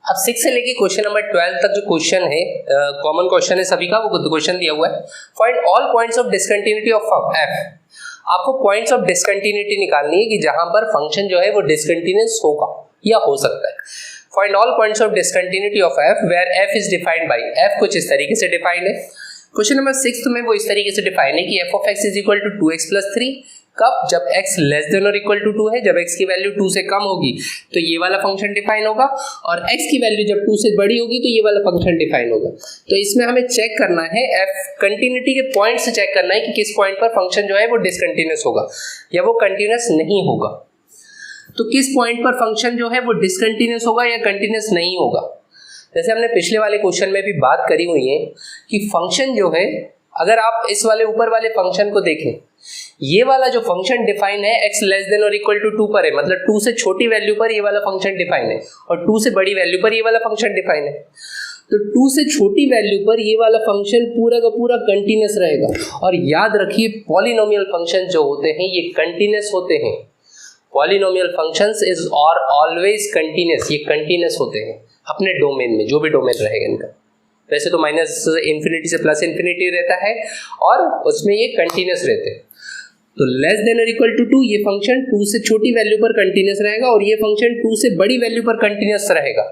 अब 6 से लेके क्वेश्चन नंबर 12 तक जो क्वेश्चन है कॉमन क्वेश्चन है सभी का, वो क्वेश्चन दिया हुआ है। Find all points of discontinuity of F. आपको पॉइंट्स ऑफ डिसकंटिन्यूटी निकालनी है कि जहां पर फंक्शन जो है वो डिसकंटिन्यूअस होगा या हो सकता है। Find all points of discontinuity of F where F is defined by. F कुछ इस तरीके से डिफाइंड है। क्वेश्चन नंबर 6 में वो इस तरीके से डिफाइन है कि F of X is equal to 2x + 3। कब? जब x लेस देन और इक्वल टू 2 है। जब x की वैल्यू 2 से कम होगी तो ये वाला फंक्शन डिफाइन होगा, और x की वैल्यू जब 2 से बड़ी होगी तो ये वाला फंक्शन डिफाइन होगा। तो इसमें हमें चेक करना है, f कंटिन्यूटी के पॉइंट से चेक करना है कि किस पॉइंट पर फंक्शन जो है वो डिसकंटिन्यूअस होगा या वो कंटिन्यूअस नहीं होगा। तो किस पॉइंट पर फंक्शन जो है वो डिसकंटिन्यूअस होगा या कंटिन्यूअस नहीं होगा। जैसे हमने पिछले वाले क्वेश्चन में भी बात करी हुई है कि फंक्शन जो है, अगर आप इस वाले ऊपर वाले फंक्शन को देखें, ये वाला जो फंक्शन डिफाइन है x लेस देन और इक्वल टू 2 पर है, मतलब 2 से छोटी वैल्यू पर ये वाला फंक्शन डिफाइन है, और 2 से बड़ी वैल्यू पर ये वाला फंक्शन डिफाइन है। तो 2 से छोटी वैल्यू पर ये वाला फंक्शन पूरा का पूरा कंटिन्यूअस रहेगा। और याद रखिए, पॉलिनोमियल फंक्शन जो होते हैं ये कंटिन्यूअस होते हैं। पॉलिनोमियल फंक्शंस इज और ऑलवेज कंटिन्यूअस, ये कंटिन्यूअस होते हैं अपने डोमेन में, जो भी डोमेन रहेगा इनका। वैसे तो माइनस इन्फिनिटी से प्लस इन्फिनिटी रहता है और उसमें ये कंटिन्यूअस रहते हैं। तो लेस देन और इक्वल टू 2 ये फंक्शन 2 से छोटी वैल्यू पर कंटिन्यूअस रहेगा, और ये फंक्शन 2 से बड़ी वैल्यू पर कंटिन्यूअस रहेगा।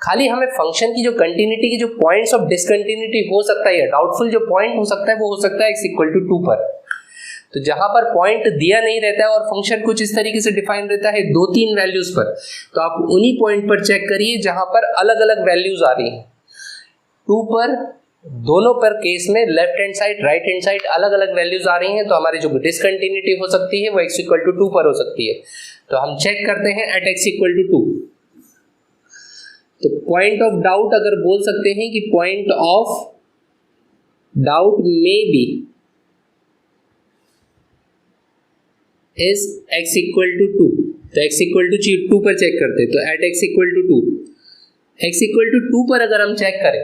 खाली हमें फंक्शन की जो कंटिन्यूटी की जो पॉइंट्स ऑफ डिसकंटिन्यूटी हो सकता है, डाउटफुल जो पॉइंट हो सकता है वो हो सकता है x इक्वल टू 2 पर। तो जहां पर पॉइंट दिया नहीं रहता है और फंक्शन कुछ इस तरीके से डिफाइन रहता है 2-3 वैल्यूज पर, तो आप उन्हीं पॉइंट पर चेक करिए जहां पर अलग अलग वैल्यूज आ रही हैं। 2 पर, दोनों पर केस में left hand side right hand side अलग अलग वैल्यूज आ रही हैं, तो हमारी जो डिसकंटिन्यूटी हो सकती है वो x इक्वल टू 2 पर हो सकती है। तो हम चेक करते हैं एट x इक्वल टू 2। तो पॉइंट ऑफ डाउट अगर बोल सकते हैं कि point of doubt may be is x equal to 2। तो x इक्वल टू 2 पर चेक करते हैं। तो at x equal to 2, x equal to 2 पर अगर हम चेक करें,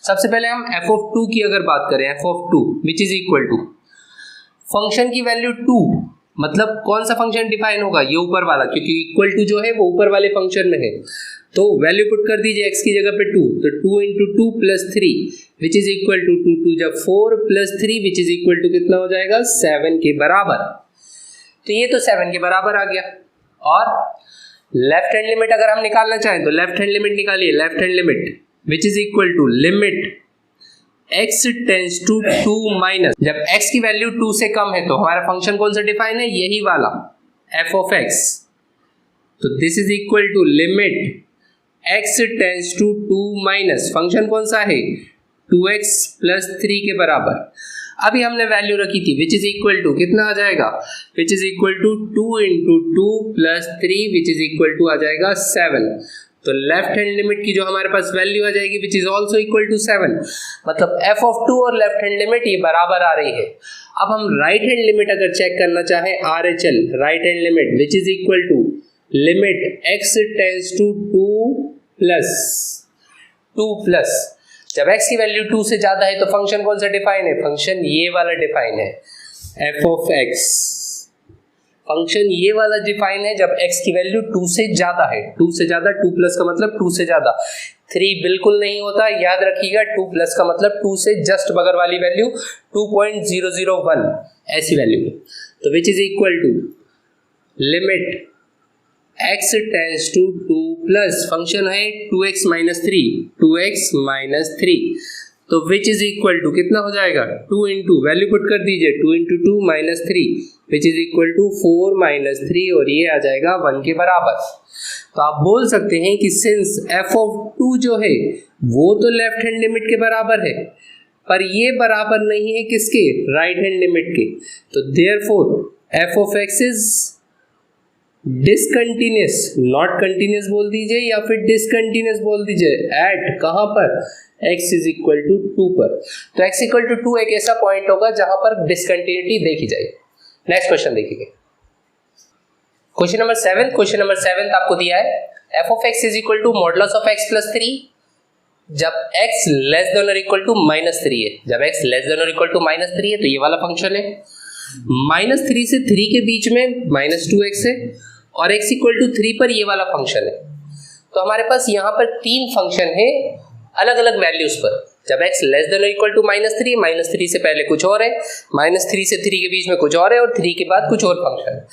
सबसे पहले हम f ऑफ 2 की अगर बात करें, f of 2 which is equal to function की वैल्यू 2, मतलब कौन सा फंक्शन डिफाइन होगा, ये ऊपर वाला, क्योंकि इक्वल टू जो है वो ऊपर वाले फंक्शन में है। तो वैल्यू पुट कर दीजिए x की जगह पे 2, तो 2 into 2 plus 3 which is equal to 2 2 जब 4 plus 3 which is equal to कितना हो जाएगा, 7 के बराबर। तो ये तो 7 के बराबर आ गया। और लेफ्ट हैंड लिमिट अगर हम निकालना चाहें तो लेफ्ट हैंड लिमिट निकालिए। Left hand limit which is equal to limit x tends to 2 minus, जब x की वैल्यू 2 से कम है तो हमारा फंक्शन कौन सा डिफाइन है, यही वाला f ऑफ x। तो this is equal to limit x tends to 2 minus, function कौन सा है, 2x प्लस 3 के बराबर। अभी हमने वैल्यू रखी थी विच इज इक्वल टू, कितना आ जाएगा, which is equal to 2 into 2 plus 3 which is equal to आ जाएगा 7। तो लेफ्ट हैंड लिमिट की जो हमारे पास वैल्यू आ जाएगी which is also equal to 7, मतलब f ऑफ 2 और लेफ्ट हैंड लिमिट ये बराबर आ रही है। अब हम राइट हैंड लिमिट अगर चेक करना चाहें, RHL right hand limit which is equal to limit x tends to 2 plus, जब x की वैल्यू 2 से ज्यादा है तो फंक्शन कौन सा डिफाइन है, फंक्शन ये वाला डिफाइन है, f ऑफ x। फंक्शन ये वाला डिफाइन है जब x की वैल्यू 2 से ज्यादा है। 2 से ज्यादा, 2 प्लस का मतलब 2 से ज्यादा, 3 बिल्कुल नहीं होता, याद रखिएगा। 2 प्लस का मतलब 2 से जस्ट बगैर वाली वैल्यू 2.001 ऐसी वैल्यू। तो which is equal to limit x tends to 2 plus, function है 2x माइनस 3, तो विच इज इक्वल टू कितना हो जाएगा, 2 इंटू वैल्यू पुट कर दीजिए, 2 into 2 minus 3 which is equal to 4 minus 3, और ये आ जाएगा 1 के बराबर। तो आप बोल सकते हैं कि सिंस f ऑफ 2 जो है वो तो लेफ्ट हैंड लिमिट के बराबर है, पर ये बराबर नहीं है किसके, राइट हैंड लिमिट के। तो therefore f of x is discontinuous, not continuous बोल दीजिए या फिर डिसकंटिन्यूअस बोल दीजिए, एट कहां पर, x इज इक्वल टू 2 पर। तो x इक्वल टू 2 एक ऐसा पॉइंट होगा जहां पर डिसकंटिन्यूटी देखी जाएगी। नेक्स्ट क्वेश्चन देखिए, क्वेश्चन नंबर 7। क्वेश्चन नंबर 7 आपको दिया है f of x is equal to modulus of x plus 3 जब x लेस देन और इक्वल टू माइनस 3 है। जब x लेस देन और इक्वल टू माइनस 3 है तो ये वाला फंक्शन है, -3 से 3 के बीच में -2x है, और x इक्वल टू 3 पर ये वाला फंक्शन है। तो हमारे पास यहाँ पर 3 फंक्शन है अलग अलग वैल्यूज पर। जब x less than equal to -3, -3 से पहले कुछ और है, -3 से 3 के बीच में कुछ और है, और 3 के बाद कुछ और फंक्शन।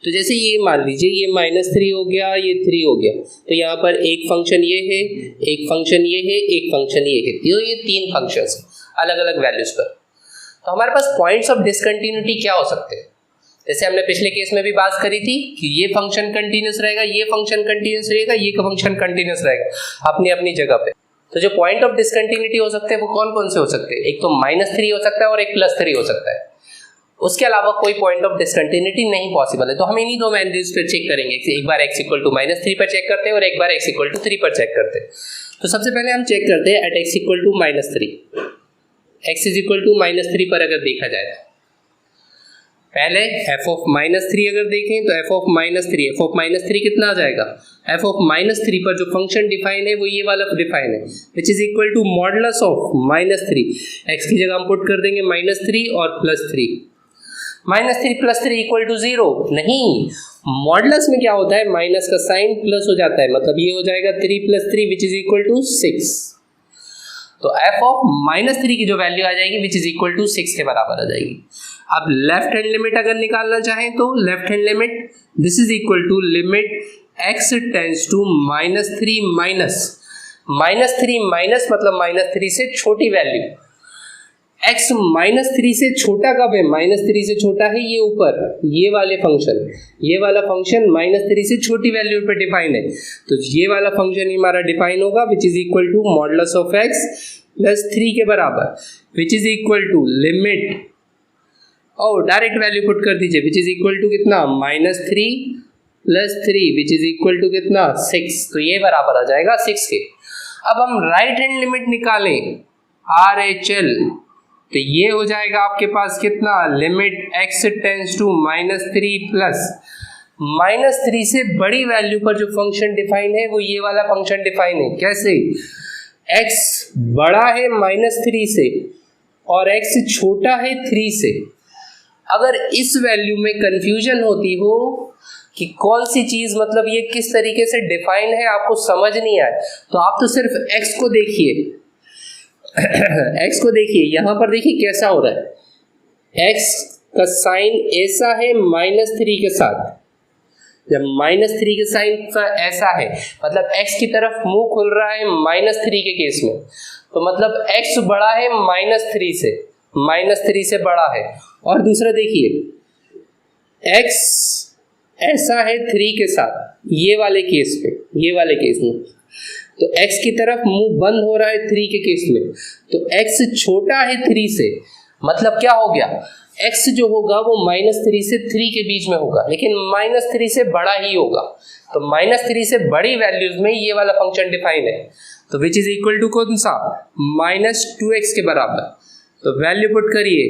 तो जैसे ये मान लीजिए ये -3 हो गया, ये 3 हो गया, तो यहाँ पर एक फंक्शन ये है, एक फंक्शन ये है, एक फंक्शन ये है, तो ये 3 फंक्शंस अलग अलग वैल्यूज पर। तो हमारे पास पॉइंट्स ऑफ डिसकंटिन्यूटी क्या हो सकते हैं? जैसे हमने पिछले केस में भी बात करी थी कि ये फंक्शन कंटिन्यूस रहेगा, ये फंक्शन कंटिन्यूस रहेगा, ये फंक्शन कंटिन्यूस रहेगा अपनी अपनी जगह पे। तो जो पॉइंट ऑफ डिसकंटिन्यूटी हो सकते हैं वो कौन कौन से हो सकते हैं? एक तो -3 हो सकता है और एक +3 हो सकता है। उसके अलावा कोई पॉइंट ऑफ डिसकंटिन्यूटी नहीं पॉसिबल है। तो हम इन्हीं दो वैल्यूज पर चेक करेंगे, एक बार x इक्वल टू -3 पर चेक करते हैं और एक बार x इक्वल टू 3 पर चेक करते हैं। तो सबसे पहले हम चेक करते हैं at x equal to -3, x is equal to -3 पर अगर देखा जाए, पहले f ऑफ -3 अगर देखें तो f ऑफ -3 कितना आ जाएगा? f ऑफ -3 पर जो फंक्शन डिफाइन है वो ये वाला डिफाइन है, which is equal to modulus of -3। x की जगह हम पुट कर देंगे -3 और +3। -3 + 3 इक्वल टू 0 नहीं, मॉडुलस में क्या होता है, माइनस का साइन प्लस हो जाता है, मतलब ये हो जाएगा 3 + 3 विच इज इक्वल टू 6। तो f ऑफ -3 की जो वैल्यू आ जाएगी विच इज इक्वल टू 6 के बराबर आ जाएगी। अब लेफ्ट हैंड लिमिट अगर निकालना चाहें तो left hand limit this is equal to limit x tends to -3 minus -3 minus मतलब -3 से छोटी वैल्यू। x -3 से छोटा कब है? -3 से छोटा है ये ऊपर ये वाले फंक्शन, ये वाला फंक्शन -3 से छोटी वैल्यू पर डिफाइन है। तो ये वाला फंक्शन हमारा डिफाइन होगा which is equal to modulus of x + 3 के बराबर, which is equal to limit, और डायरेक्ट वैल्यू पुट कर दीजिए, विच इज इक्वल टू कितना, -3 + 3 विच इज इक्वल टू कितना, 6। तो ये बराबर आ जाएगा 6 के। अब हम राइट हैंड लिमिट निकालें RHL, तो ये हो जाएगा आपके पास कितना, limit x tends to -3 plus -3 से बड़ी वैल्यू पर जो फंक्शन डिफाइन है वो ये वाला फंक्शन डिफाइन है। कैसे? x बड़ा है -3 से और x छोटा है 3 से। अगर इस वैल्यू में कंफ्यूजन होती हो कि कौन सी चीज मतलब ये किस तरीके से डिफाइन है, आपको समझ नहीं आए, तो आप तो सिर्फ x को देखिए x को देखिए, यहां पर देखिए कैसा हो रहा है, x का साइन ऐसा है -3 के साथ। जब -3 के साइन का ऐसा है मतलब x की तरफ मुंह खुल रहा है -3 के केस में, तो मतलब x बड़ा है -3 से बड़ा है। और दूसरा देखिए x ऐसा है 3 के साथ, ये वाले केस में तो x की तरफ मुंह बंद हो रहा है 3 के केस में, तो x छोटा है 3 से, मतलब क्या हो गया, x जो होगा वो -3 से 3 के बीच में होगा, लेकिन -3 से बड़ा ही होगा। तो -3 से बड़ी वैल्यूज में ये वाला फंक्शन डिफाइन है, तो विच इज इक्वल टू कौन सा, -2x के बराबर। तो वैल्यू पुट करिए,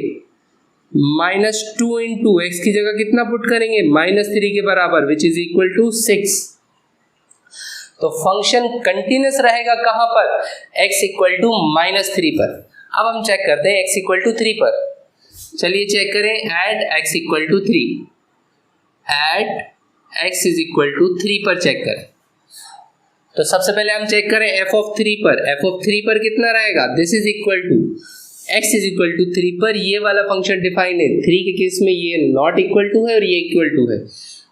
-2 × x की जगह कितना पुट करेंगे, -3 के बराबर, विच इज इक्वल टू 6। तो फंक्शन कंटिन्यूस रहेगा कहां पर, x इक्वल टू -3 पर। अब हम चेक करते हैं x इक्वल टू 3 पर। चलिए चेक करें at x equal to 3, at x is equal to 3 पर चेक करें। तो सबसे पहले हम चेक करें f ऑफ 3 पर। f ऑफ 3 पर कितना रहेगा, this is equal to x is equal to 3 पर ये वाला फंक्शन डिफाइन है। 3 के केस में ये नॉट इक्वल टू है और ये इक्वल टू है,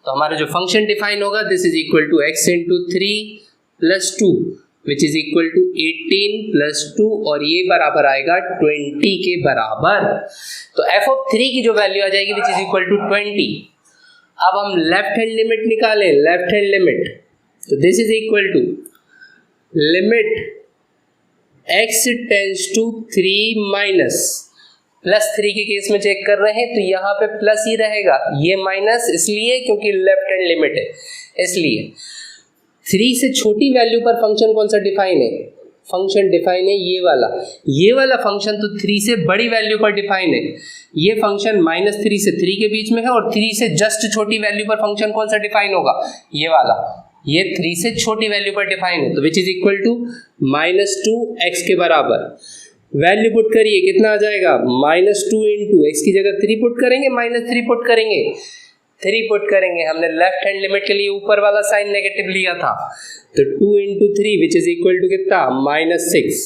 तो हमारा जो फंक्शन डिफाइन होगा this is equal to x into 3 + 2 which is equal to 18 + 2 और ये बराबर आएगा 20 के बराबर। तो f ऑफ 3 की जो वैल्यू आ जाएगी विच इज इक्वल टू 20। अब हम लेफ्ट हैंड लिमिट निकालें, लेफ्ट हैंड लिमिट, तो this is equal to limit x tends to 3 minus +3 के केस में चेक कर रहे हैं तो यहाँ पे प्लस ही रहेगा, ये माइनस इसलिए क्योंकि लेफ्ट हैंड लिमिट है, इसलिए 3 से छोटी वैल्यू पर फंक्शन कौन सा डिफाइन है, फंक्शन डिफाइन है ये वाला फंक्शन तो 3 से बड़ी वैल्यू पर डिफाइन है। ये फंक्शन -3 से 3 के बीच में है और 3 से जस्ट छोटी वैल्यू पर फंक्शन कौन सा डिफाइन होगा, ये वाला, ये 3 से छोटी वैल्यू पर डिफाइन है, तो which is equal to -2x के बराबर। वैल्यू पुट करिए, कितना आ जाएगा, -2 × x की जगह 3 पुट करेंगे, -3 पुट करेंगे, 3 पुट करेंगे, हमने लेफ्ट हैंड लिमिट के लिए ऊपर वाला साइन नेगेटिव लिया था, तो 2 into 3 which is equal to कितना, -6।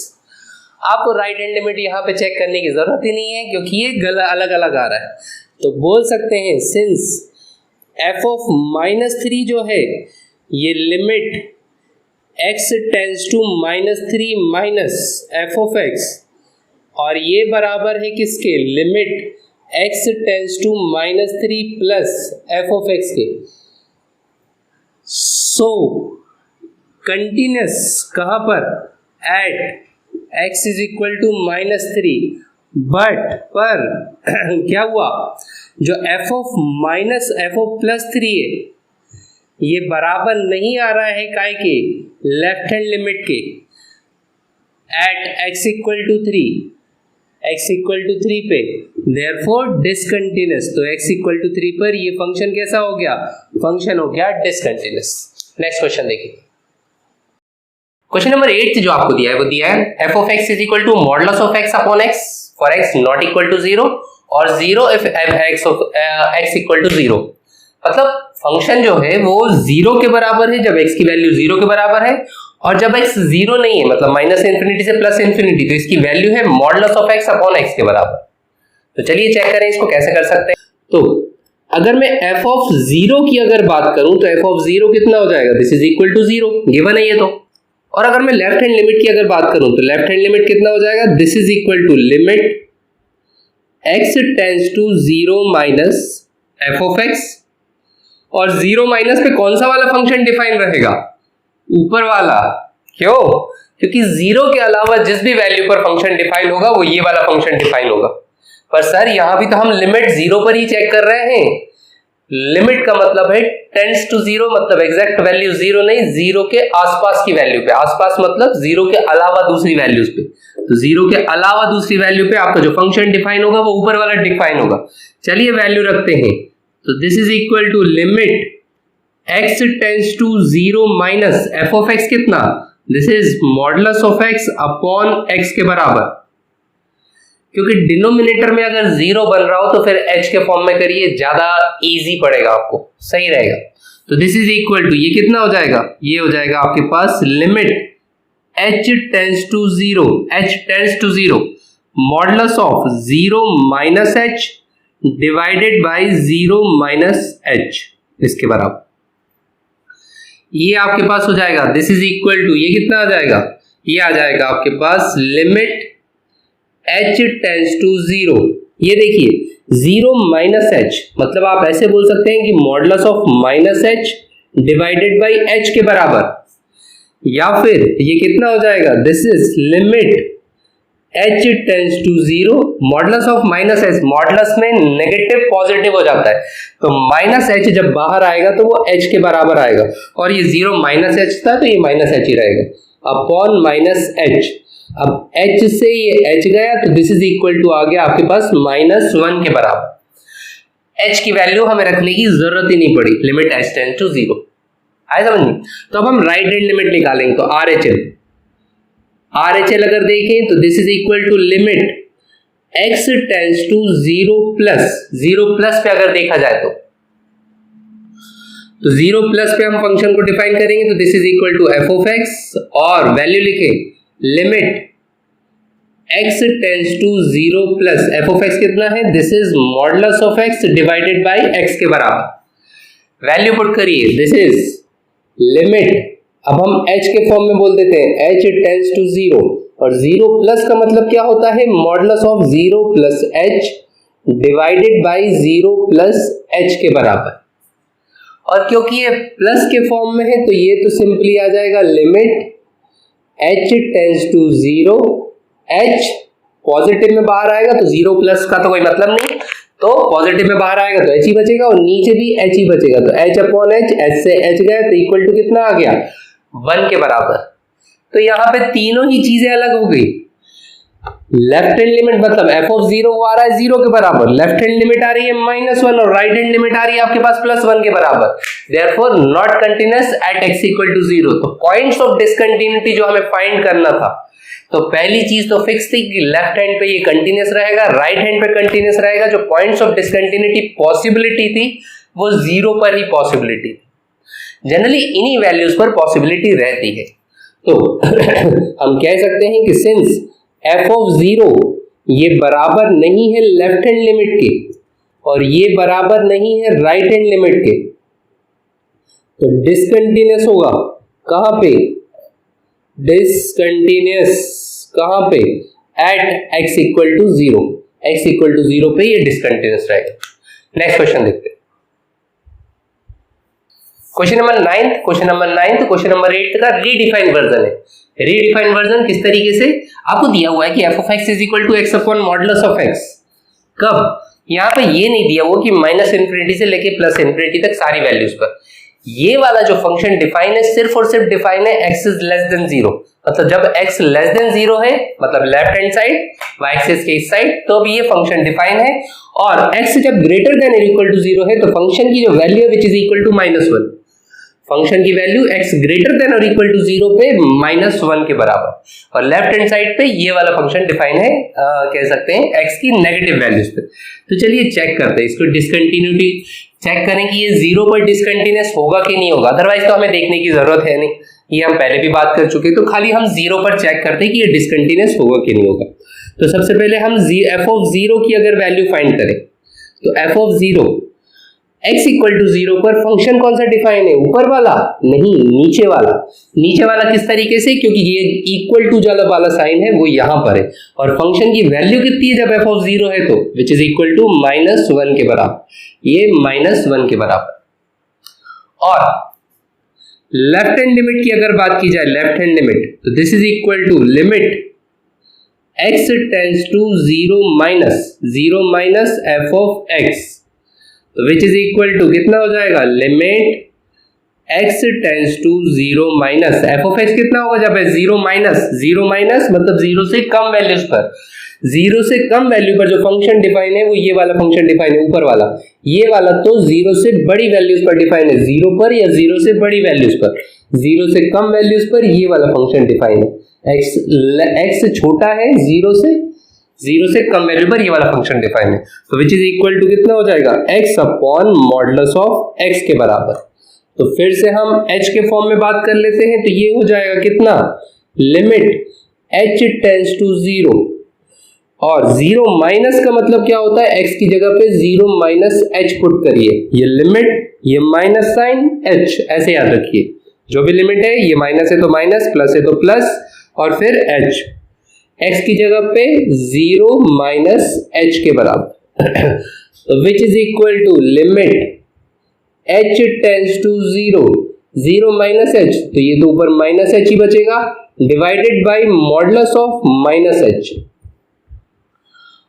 आपको राइट हैंड लिमिट यहाँ पे चेक करने की जरूरत ही नहीं है क्योंकि ये अलग अलग आ रहा है। तो बोल सकते हैं सिंस f ऑफ -3 जो है ये limit x tends to -3 minus f of x, और ये बराबर है किसके, limit x tends to -3 plus f of x के। सो कंटिन्यूस कहाँ पर, at x is equal to -3, but पर क्या हुआ, जो f ऑफ +3 है ये बराबर नहीं आ रहा है काय के, लेफ्ट हैंड लिमिट के, एट x इक्वल टू 3 पे, देयरफॉर डिसकंटिन्यूस। तो x इक्वल टू 3 पर ये फंक्शन कैसा हो गया, फंक्शन हो गया डिसकंटिन्यूस। नेक्स्ट क्वेश्चन देखिए, क्वेश्चन नंबर 8 जो आपको दिया है वो दिया है f of x is equal to modulus of x upon x for x not equal to 0 और 0 इफ x इक्वल टू 0। मतलब फंक्शन जो है वो 0 के बराबर है जब x की वैल्यू 0 के बराबर है, और जब x 0 नहीं है मतलब -∞ से +∞ तो इसकी वैल्यू है modulus of x upon x के बराबर। तो चलिए चेक करें इसको कैसे कर सकते हैं। तो अगर मैं f ऑफ 0 की अगर बात करूं तो f ऑफ 0 कितना हो जाएगा, this is equal to 0, given है ये तो। और अगर मैं लेफ्ट हैंड लिमिट की अगर बात करूं तो लेफ्ट हैंड लिमिट कितना हो जाएगा, this is equal to limit x tends to 0 minus f of x, और 0 माइनस पे कौन सा वाला फंक्शन डिफाइन रहेगा, ऊपर वाला। क्यों, क्योंकि 0 के अलावा जिस भी वैल्यू पर फंक्शन डिफाइन होगा वो ये वाला फंक्शन डिफाइन होगा। पर सर यहां भी तो हम लिमिट 0 पर ही चेक कर रहे हैं, लिमिट का मतलब है टेंड्स टू 0, मतलब एग्जैक्ट वैल्यू 0 नहीं, 0 के आसपास की वैल्यू पे, आसपास मतलब 0 के अलावा दूसरी वैल्यूज पे। तो 0 के अलावा दूसरी वैल्यू पे आपका जो फंक्शन डिफाइन होगा वो ऊपर वाला डिफाइन होगा। चलिए वैल्यू रखते हैं, तो this is equal to limit x tends to 0 minus f of x कितना, this is modulus of x upon x के बराबर। क्योंकि डिनोमिनेटर में अगर 0 बन रहा हो तो फिर h के फॉर्म में करिए, ज्यादा इजी पड़ेगा आपको, सही रहेगा। तो दिस इज इक्वल टू ये कितना हो जाएगा, ये हो जाएगा आपके पास limit h tends to 0 modulus of 0 minus h divided by 0 minus h इसके बराबर। ये आपके पास हो जाएगा, दिस इज इक्वल टू ये कितना आ जाएगा, ये आ जाएगा आपके पास लिमिट h टेंड्स टू 0, ये देखिए 0 माइनस h, मतलब आप ऐसे बोल सकते हैं कि modulus of minus h divided by h के बराबर, या फिर ये कितना हो जाएगा, this is limit h tends to 0 modulus of minus h, modulus में नेगेटिव पॉजिटिव हो जाता है, तो माइनस h जब बाहर आएगा तो वो h के बराबर आएगा, और ये 0 माइनस h था तो ये माइनस h ही रहेगा, अपॉन माइनस h। अब h से ये h गया तो दिस इज इक्वल टू आ गया आपके पास -1 के बराबर। h की वैल्यू हमें रखने की जरूरत ही नहीं पड़ी, लिमिट h टेंड्स टू 0 आए समझ में। तो अब हम राइट हैंड लिमिट निकालेंगे, तो RHL अगर देखें तो this is equal to limit x tends to 0 plus पे अगर देखा जाए तो 0 प्लस पे हम फंक्शन को डिफाइन करेंगे, तो this is equal to f of x, और वैल्यू लिखें limit x tends to 0 plus f of x कितना है, this is modulus of x divided by x के बराबर। वैल्यू पुट करिए, दिस इज लिमिट, अब हम h के फॉर्म में बोल देते हैं h टेंड्स टू 0, और 0 प्लस का मतलब क्या होता है, modulus of 0 plus h divided by 0 plus h के बराबर। और क्योंकि ये प्लस के फॉर्म में है तो ये तो सिंपली आ जाएगा limit h tends to 0, h positive में बाहर आएगा तो 0 प्लस का तो कोई मतलब नहीं, तो पॉजिटिव में बाहर आएगा तो h ही बचेगा, और नीचे भी h ही बचेगा, तो h अपॉन h, h से h गया तो इक्वल टू कितना आ गया, 1 के बराबर। तो यहाँ पे तीनों ही चीजें अलग हो गई। लेफ्ट हैंड लिमिट मतलब f ऑफ 0 वो आ रहा है 0 के बराबर, लेफ्ट हैंड लिमिट आ रही है -1, और राइट हैंड लिमिट आ रही है आपके पास +1 के बराबर, therefore not continuous at x equal to 0। तो पॉइंट्स ऑफ डिसकंटिन्यूटी जो हमें फाइंड करना था, तो पहली चीज तो फिक्स थी कि लेफ्ट हैंड पे ये कंटीन्यूअस रहेगा, राइट हैंड पे कंटीन्यूअस रहेगा। जो पॉइंट्स ऑफ डिसकंटिन्यूटी पॉसिबिलिटी थी वो 0 पर ही पॉसिबिलिटी थी। जनरली इन्हीं वैल्यूज पर पॉसिबिलिटी रहती है। तो हम कह सकते हैं कि सिंस f ऑफ 0 ये बराबर नहीं है लेफ्ट हैंड लिमिट के और ये बराबर नहीं है राइट हैंड लिमिट के, तो डिसकंटिन्यूअस होगा कहां पे, डिसकंटिन्यूअस कहां पे, at x equal to 0, x equal to 0 पे ये डिसकंटिन्यूअस रहेगा। नेक्स्ट क्वेश्चन देखते हैं, क्वेश्चन नंबर 9। क्वेश्चन नंबर 8 का रीडिफाइंड वर्जन है। रीडिफाइंड वर्जन किस तरीके से, आपको दिया हुआ है कि f of x is equal to x upon modulus of x। कब, यहाँ पे ये नहीं दिया हुआ कि माइनस इन्फिनिटी से लेके प्लस इन्फिनिटी तक सारी वैल्यूज पर। ये वाला जो फंक्शन डिफाइन है सिर्फ और सिर्फ डिफाइन है x इज लेस देन 0, मतलब जब x लेस देन 0 है, मतलब left hand side y axis के इस साइड, तो भी ये फंक्शन डिफाइन है। और x जब ग्रेटर देन और इक्वल टू 0 है तो फंक्शन की जो वैल्यू है which is equal to -1, function की वैल्यू x ग्रेटर देन और इक्वल टू 0 पे -1 के बराबर, और लेफ्ट हैंड साइड पे ये वाला फंक्शन डिफाइन है कह सकते हैं x की नेगेटिव वैल्यूज पे। तो चलिए चेक करते हैं इसको, डिसकंटिन्यूटी चेक करें कि ये 0 पर डिसकंटिन्यूअस होगा कि नहीं होगा, अदरवाइज तो हमें देखने की जरूरत है नहीं, ये हम पहले भी बात कर चुके, तो खाली हम 0 पर चेक करते हैं कि ये डिसकंटिन्यूअस होगा कि नहीं होगा। तो सबसे पहले हम f ऑफ 0 की अगर वैल्यू फाइंड करें तो f of 0 x equal to 0 पर फंक्शन कौन सा डिफाइन है, ऊपर वाला नहीं, नीचे वाला। नीचे वाला किस तरीके से, क्योंकि ये इक्वल टू वाला साइन है वो यहां पर है, और फंक्शन की वैल्यू कितनी है जब f ऑफ 0 है तो विच इज इक्वल टू -1 के बराबर, ये -1 के बराबर। और लेफ्ट हैंड लिमिट की अगर बात की जाए, लेफ्ट हैंड लिमिट, तो this is equal to limit x tends to 0 minus f of x, तो विच इज इक्वल टू कितना हो जाएगा, limit x tends to 0 minus f of x कितना होगा जब है 0 माइनस मतलब 0 से कम वैल्यूज पर, 0 से कम वैल्यू पर जो फंक्शन डिफाइन है वो ये वाला फंक्शन डिफाइन है ऊपर वाला, ये वाला तो 0 से बड़ी वैल्यूज पर डिफाइन है, 0 पर या 0 से बड़ी वैल्यूज पर, 0 से कम वैल्यूज पर ये वाला फंक्शन डिफाइन है। x छोटा है 0 से कम वैल्यू पर ये वाला फंक्शन डिफाइन है, तो विच इज इक्वल टू कितना हो जाएगा, x upon modulus of x के बराबर। तो फिर से हम h के फॉर्म में बात कर लेते हैं, तो ये हो जाएगा कितना, लिमिट h टेंड्स टू 0, और 0 माइनस का मतलब क्या होता है, x की जगह पे 0 माइनस h पुट करिए, ये लिमिट, ये माइनस साइन h, ऐसे याद रखिए, जो भी लिमिट है ये माइनस है तो माइनस, प्लस है तो प्लस, और फिर h, x की जगह पे 0 माइनस h के बराबर, तो which is equal to limit h tends to 0 minus h, तो ये तो ऊपर माइनस h ही बचेगा, divided by modulus of minus h,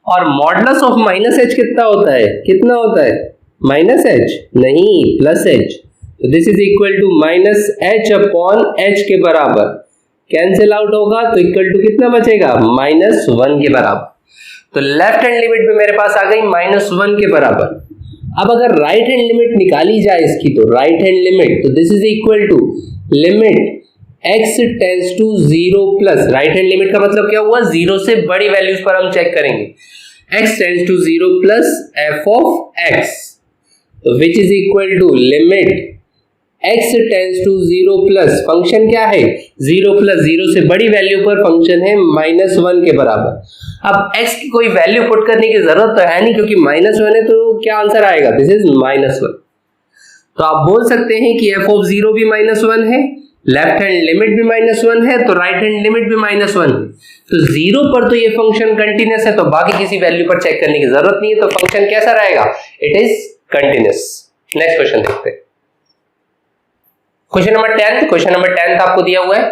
और मॉडुलस ऑफ माइनस h कितना होता है, माइनस h नहीं प्लस h, तो this is equal to minus h upon h के बराबर, कैंसिल आउट होगा तो इक्वल टू कितना बचेगा, -1 के बराबर। तो लेफ्ट हैंड लिमिट पे मेरे पास आ गई -1 के बराबर। अब अगर राइट हैंड लिमिट निकाली जाए इसकी, तो राइट हैंड लिमिट, तो this is equal to limit x tends to 0 plus, right hand limit का मतलब क्या हुआ, 0 से बड़ी वैल्यूज पर हम चेक करेंगे, x tends to 0 plus f of x, तो which is equal to limit x tends to 0 plus, function क्या है 0 प्लस, 0 से बड़ी वैल्यू पर फंक्शन है -1 के बराबर। अब x की कोई वैल्यू पुट करने की जरूरत तो है नहीं, क्योंकि -1 है, तो क्या आंसर आएगा, दिस इज -1। तो आप बोल सकते हैं कि f ऑफ 0 भी -1 है, लेफ्ट हैंड लिमिट भी -1 है, तो राइट हैंड लिमिट भी -1 है, तो 0 पर तो ये फंक्शन कंटिन्यूअस है, तो बाकी किसी वैल्यू पर चेक करने की जरूरत नहीं है, तो फंक्शन कैसा रहेगा, it is continuous. Next question देखते हैं, क्वेश्चन नंबर 10 आपको दिया हुआ है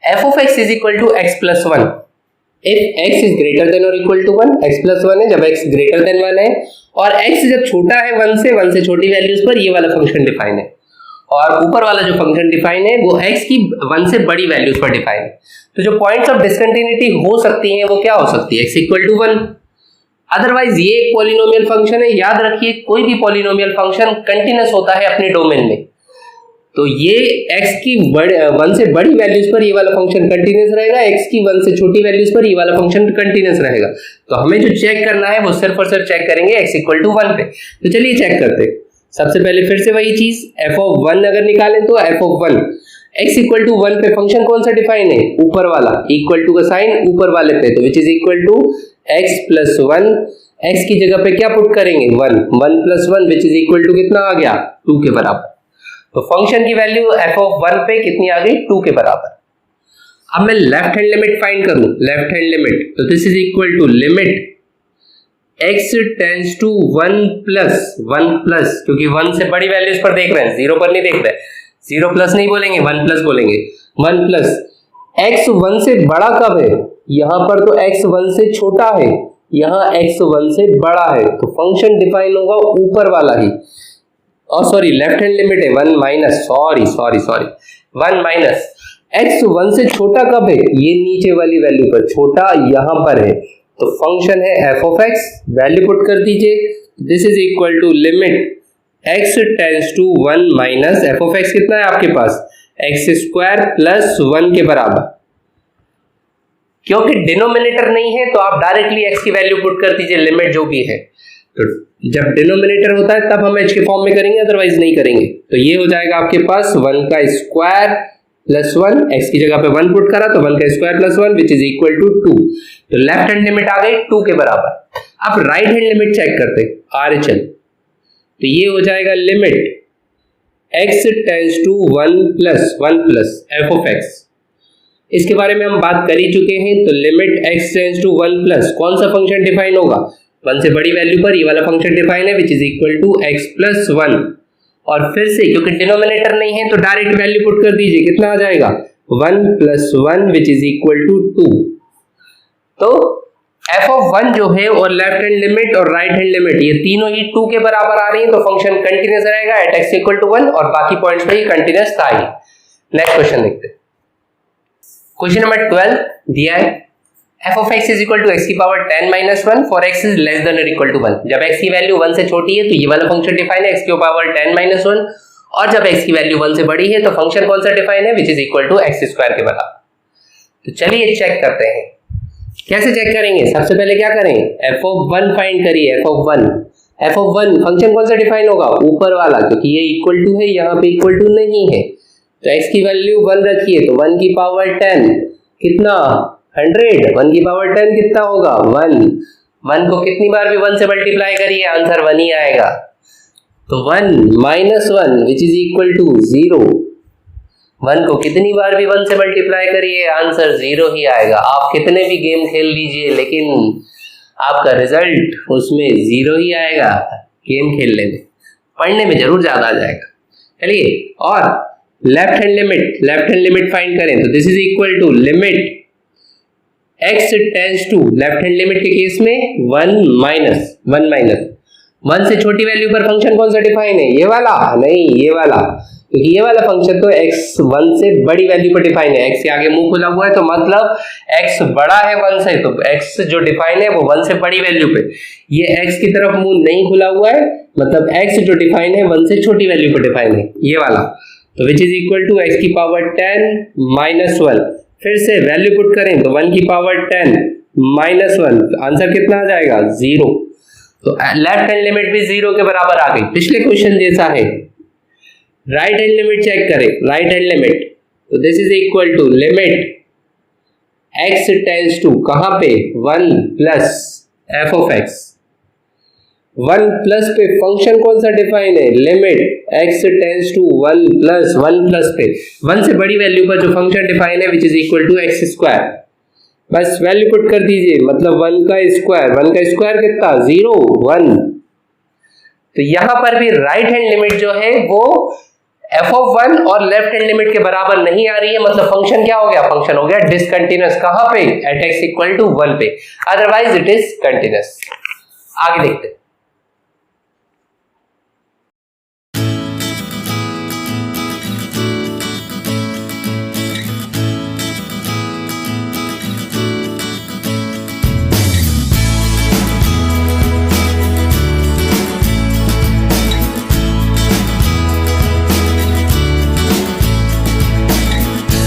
f of x is equal to x plus 1 if x is greater than और इक्वल टू 1, x प्लस 1 है जब x ग्रेटर देन 1 है, और x जब छोटा है 1 से छोटी वैल्यूज पर ये वाला फंक्शन डिफाइन है, और ऊपर वाला जो फंक्शन डिफाइन है वो x की 1 से बड़ी वैल्यूज पर डिफाइन है। तो जो पॉइंट्स ऑफ डिसकंटिन्यूटी हो सकती हैं वो क्या हो सकती है, x इक्वल टू 1, अदरवाइज ये एक पॉलिनोमियल फंक्शन है, याद रखिए कोई भी पॉलिनोमियल फंक्शन कंटिन्यूअस होता है अपने डोमेन में, तो ये x की 1 से बड़ी वैल्यूज पर ये वाला फंक्शन कंटिन्यूअस रहेगा, x की 1 से छोटी वैल्यूज पर ये वाला फंक्शन कंटिन्यूअस रहेगा। तो हमें जो चेक करना है वो सिर्फ और सिर्फ चेक करेंगे x इक्वल टू 1 पे। तो चलिए चेक करते हैं। सबसे पहले फिर से वही चीज, एफ ऑफ वन अगर निकालें तो f of one x equal to one पे फंक्शन कौन सा डिफाइन है, ऊपर वाला, इक्वल टू का साइन ऊपर वाले पे, तो which is equal to x plus one, x की जगह पे क्या पुट करेंगे, one, one plus one which is equal to कितना आ गया, 2 के बराबर। तो फंक्शन की वैल्यू एफ ऑफ वन पे कितनी आ गई, 2 के बराबर। अब मैं लेफ्ट हैंड लिमिट फाइंड करूं, लेफ्ट हैंड लिमिट, तो this is equal to limit x tends to one plus, क्योंकि वन से बड़ी वैल्यूज पर देख रहे हैं, जीरो पर नहीं देख रहे, जीरो प्लस नहीं बोलेंगे, वन प्लस बोलेंगे, वन प्लस x वन से बड़ा कब है, यहां पर तो x वन से छोटा है, यहां x वन से बड़ा है, तो फंक्शन डिफाइन होगा ऊपर वाला ही, सॉरी लेफ्ट हैंड लिमिट है one minus, sorry one minus x one से छोटा कब है, ये नीचे वाली वैल्यू पर, छोटा यहां पर है, तो फंक्शन है f of x, value put कर दीजिए, this is equal to limit x tends to one minus f of x कितना है आपके पास, एक्स स्क्वायर प्लस वन के बराबर। क्योंकि डिनोमिनेटर नहीं है तो आप डायरेक्टली x की वैल्यू पुट कर दीजिए, लिमिट जो भी है, तो जब डिनोमिनेटर होता है तब हम h के फॉर्म में करेंगे, अदरवाइज नहीं करेंगे। तो ये हो जाएगा आपके पास वन का स्क्वायर प्लस वन, एक्स की जगह पे वन पुट करा तो वन का square plus one which is equal to 2, तो लेफ्ट हैंड लिमिट आ गई 2 के बराबर। अब राइट हैंड लिमिट चेक करते हैं, RHL, तो ये हो जाएगा limit x tends to one plus f of x, इसके बारे में हम बात कर ही चुके हैं, तो limit x tends to one plus कौन सा फंक्शन डिफाइन होगा, वन से बड़ी वैल्यू पर ये वाला फंक्शन डिफाइन है which is equal to x plus one, और फिर से क्योंकि डिनोमिनेटर नहीं है तो डायरेक्ट वैल्यू पुट कर दीजिए, कितना आ जाएगा, one plus one which is equal to 2। तो एफ ऑफ वन जो है और लेफ्ट हैंड लिमिट और राइट हैंड लिमिट ये तीनों ही 2 के बराबर आ रही है, तो फंक्शन कंटिन्यूअस रहेगा एट x इक्वल टू 1 और बाकी पॉइंट्स पे ही कंटिन्यूअस था ही। नेक्स्ट क्वेश्चन देखते हैं, क्वेश्चन नंबर 12 दिया है f of x is equal to x की power 10 minus 1 for x is less than or equal to 1। जब x की वैल्यू 1 से छोटी है तो ये वाला फंक्शन डिफाइन है x की पावर 10 minus 1, और जब x की वैल्यू 1 से बड़ी है तो फंक्शन कौन सा डिफाइन है, which is equal to x square के बराबर। तो चलिए चेक करते हैं, कैसे चेक करेंगे, सबसे पहले क्या करें, f of 1 फाइंड करिए, f of 1 फंक्शन कौन सा डिफाइन होगा, ऊपर वाला, क्योंकि ये इक्वल टू है, यहाँ पे इक्वल टू नहीं है, तो x की वैल्यू 1 रखिए, तो 1 की पावर 10 कितना 100, 1 की पावर 10 कितना होगा 1 को कितनी बार भी 1 से मल्टीप्लाई करिए आंसर 1 ही आएगा, तो 1 minus 1 which is equal to 0, 1 को कितनी बार भी 1 से मल्टीप्लाई करिए आंसर 0 ही आएगा। आप कितने भी गेम खेल लीजिए लेकिन आपका रिजल्ट उसमें 0 ही आएगा, गेम खेलने में, पढ़ने में जरूर ज्यादा आ जाएगा। चलिए, और लेफ्ट हैंड लिमिट फाइंड करें, तो this is equal to limit x tends to, left hand limit के केस में 1 माइनस 1 से छोटी वैल्यू पर फंक्शन कौन सा डिफाइन है, ये वाला नहीं, ये वाला, क्योंकि ये वाला फंक्शन तो x 1 से बड़ी वैल्यू पर डिफाइन है, x के आगे मुंह खुला हुआ है तो मतलब x बड़ा है 1 से, तो x जो डिफाइन है वो 1 से बड़ी वैल्यू पे, ये x की तरफ मुंह नहीं खुला हुआ है, मतलब x जो डिफाइन है 1 से छोटी वैल्यू पर डिफाइन है, ये वाला, तो which is equal to x की पावर 10 माइनस 1, फिर से वैल्यू पुट करें तो 1 की पावर 10 माइनस 1, आंसर कितना आ जाएगा 0, तो लेफ्ट हैंड लिमिट भी 0 के बराबर आ गई, पिछले क्वेश्चन जैसा है। राइट हैंड लिमिट चेक करें, राइट हैंड लिमिट, तो this is equal to limit x tends to कहां पे 1 plus f of x, 1 plus पे फंक्शन कौन सा डिफाइन है, limit x tends to 1 plus पे 1 से बड़ी वैल्यू पर जो फंक्शन डिफाइन है which is equal to x square, बस वैल्यू पुट कर दीजिए, मतलब 1 का स्क्वायर कितना 0 1, तो यहां पर भी राइट हैंड लिमिट जो है वो f ऑफ 1 और लेफ्ट हैंड लिमिट के बराबर नहीं आ रही है, मतलब फंक्शन क्या हो गया, फंक्शन हो गया डिसकंटिन्यूअस, कहां पे एट x इक्वल टू 1 पे, अदरवाइज इट इज कंटिन्यूअस। आगे देखते हैं,